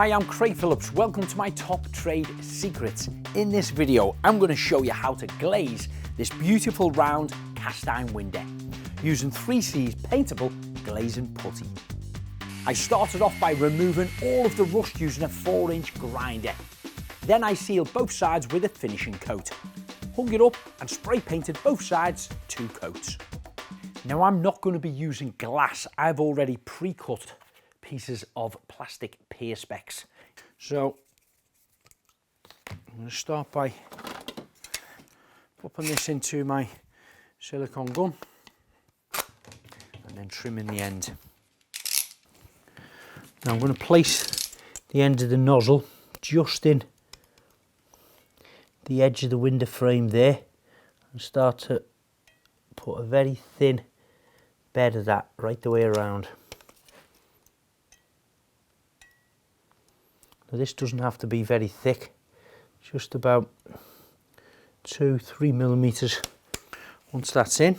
Hi, I'm Craig Phillips. Welcome to my top trade secrets. In this video, I'm going to show you how to glaze this beautiful round cast iron window using 3C's Paintable Glazing Putty. I started off by removing all of the rust using a 4-inch grinder. Then I sealed both sides with a finishing coat, hung it up and spray painted both sides 2 coats. Now I'm not going to be using glass. I've already pre-cut pieces of plastic perspex. So I'm going to start by popping this into my silicone gun and then trimming the end. Now I'm going to place the end of the nozzle just in the edge of the window frame there and start to put a very thin bed of that right the way around. Now this doesn't have to be very thick, just about 2-3 millimeters. Once that's in,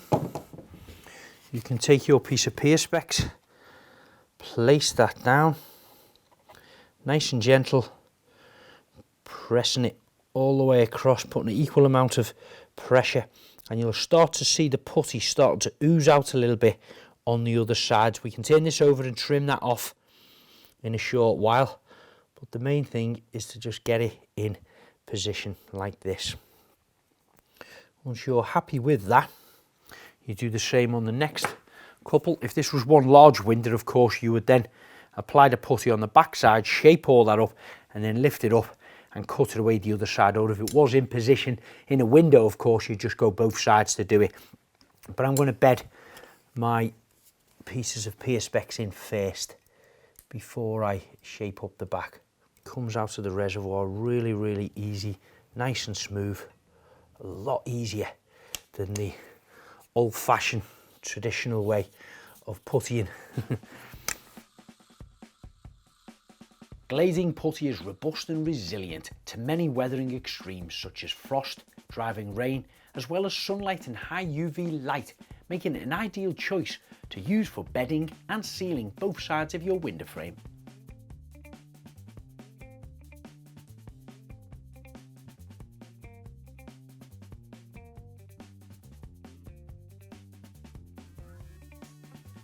you can take your piece of perspex, place that down, nice and gentle, pressing it all the way across, putting an equal amount of pressure, and you'll start to see the putty starting to ooze out a little bit on the other side. We can turn this over and trim that off in a short while. But the main thing is to just get it in position like this. Once you're happy with that, you do the same on the next couple. If this was one large window, of course, you would then apply the putty on the back side, shape all that up, and then lift it up and cut it away the other side. Or if it was in position in a window, of course, you just go both sides to do it. But I'm going to bed my pieces of perspex in first before I shape up the back. Comes out of the reservoir really easy, nice and smooth, a lot easier than the old-fashioned traditional way of puttying. Glazing putty is robust and resilient to many weathering extremes such as frost, driving rain, as well as sunlight and high UV light, making it an ideal choice to use for bedding and sealing both sides of your window frame.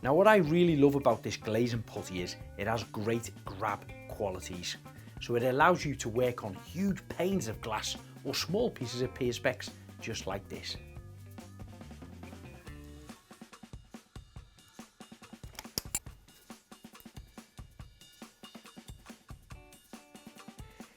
Now what I really love about this glazing putty is it has great grab qualities. So it allows you to work on huge panes of glass or small pieces of perspex just like this.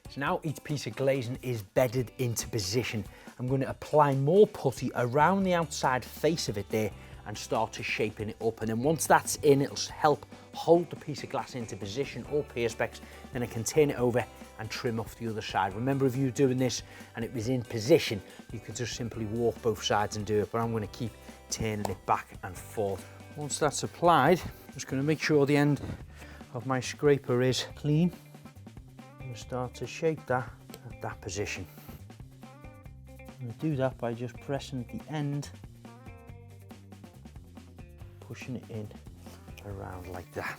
So now each piece of glazing is bedded into position. I'm going to apply more putty around the outside face of it there and start to shaping it up, and then once that's in, it'll help hold the piece of glass into position or perspex. Then I can turn it over and trim off the other side. Remember, if you were doing this and it was in position, you could just simply walk both sides and do it, but I'm going to keep turning it back and forth. Once that's applied, I'm just going to make sure the end of my scraper is clean and start to shape that at that position. I'm going to do that by just pressing the end, pushing it in around like that.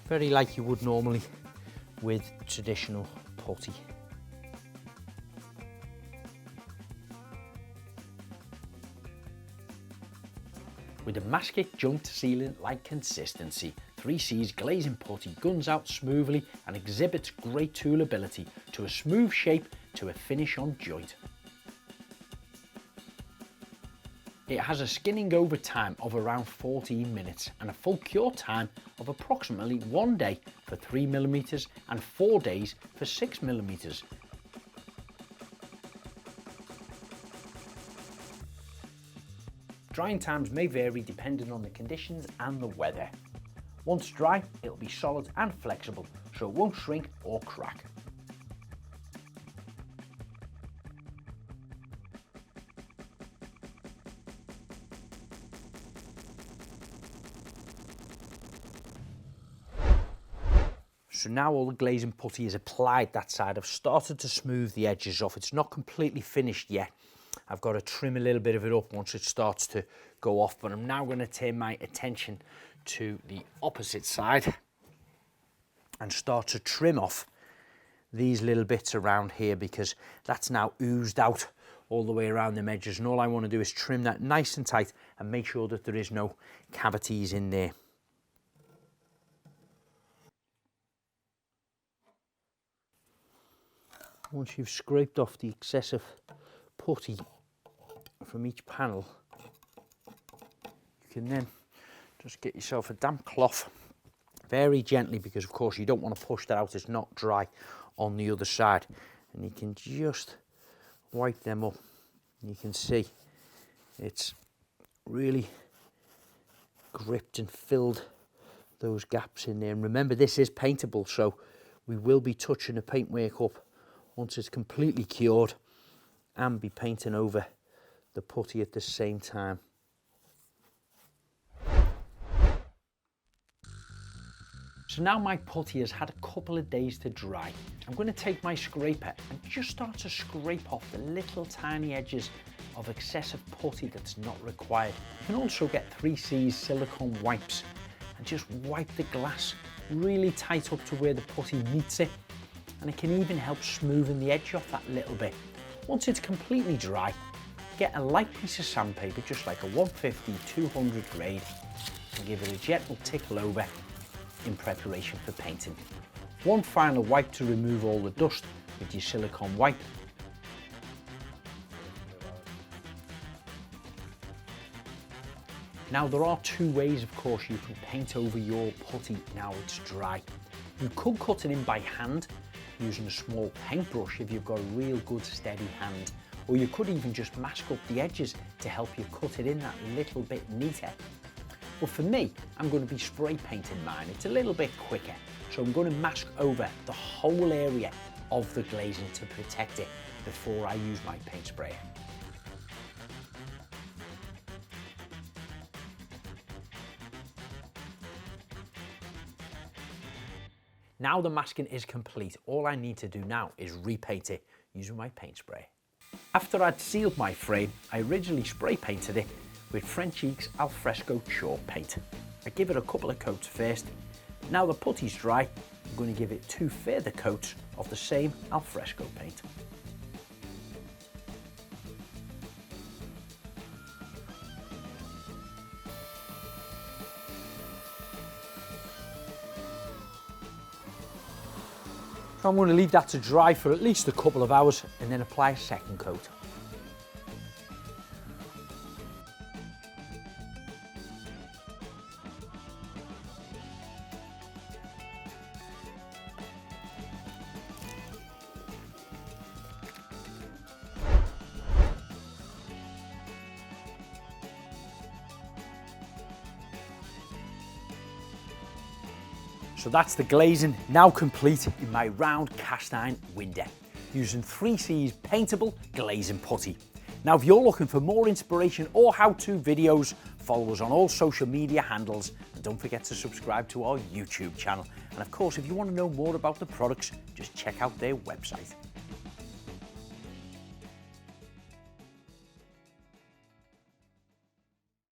Very like you would normally with traditional putty. With a mastic joint sealant like consistency, 3C's Glazing Putty guns out smoothly and exhibits great tool ability to a smooth shape to a finish on joint. It has a skinning over time of around 14 minutes and a full cure time of approximately 1 day for 3mm and 4 days for 6mm. Drying times may vary depending on the conditions and the weather. Once dry, it'll be solid and flexible, so it won't shrink or crack. So now all the glazing putty is applied that side. I've started to smooth the edges off. It's not completely finished yet. I've got to trim a little bit of it up once it starts to go off, but I'm now going to turn my attention to the opposite side and start to trim off these little bits around here, because that's now oozed out all the way around the edges, and all I want to do is trim that nice and tight and make sure that there is no cavities in there. Once you've scraped off the excessive putty from each panel, you can then just get yourself a damp cloth very gently, because of course you don't want to push that out, it's not dry on the other side, and you can just wipe them up. You can see it's really gripped and filled those gaps in there. And remember, this is paintable, so we will be touching the paintwork up once it's completely cured and be painting over the putty at the same time. So now my putty has had a couple of days to dry. I'm going to take my scraper and just start to scrape off the little tiny edges of excessive putty that's not required. You can also get 3C's silicone wipes and just wipe the glass really tight up to where the putty meets it, and it can even help smoothen the edge off that little bit. Once it's completely dry, get a light piece of sandpaper, just like a 150-200 grade, and give it a gentle tickle over in preparation for painting. One final wipe to remove all the dust with your silicone wipe. Now there are two ways, of course, you can paint over your putty now it's dry. You could cut it in by hand using a small paintbrush if you've got a real good steady hand, or you could even just mask up the edges to help you cut it in that little bit neater. But for me, I'm going to be spray painting mine. It's a little bit quicker, so I'm going to mask over the whole area of the glazing to protect it before I use my paint sprayer. Now the masking is complete, all I need to do now is repaint it using my paint spray. After I'd sealed my frame, I originally spray painted it with Frenchique's Alfresco chalk paint. I give it a couple of coats first. Now the putty's dry, I'm going to give it 2 further coats of the same Alfresco paint. So I'm going to leave that to dry for at least a couple of hours and then apply a second coat. So that's the glazing now complete in my round cast iron window using 3C's Paintable Glazing Putty. Now if you're looking for more inspiration or how-to videos, follow us on all social media handles and don't forget to subscribe to our YouTube channel. And of course, if you want to know more about the products, just check out their website.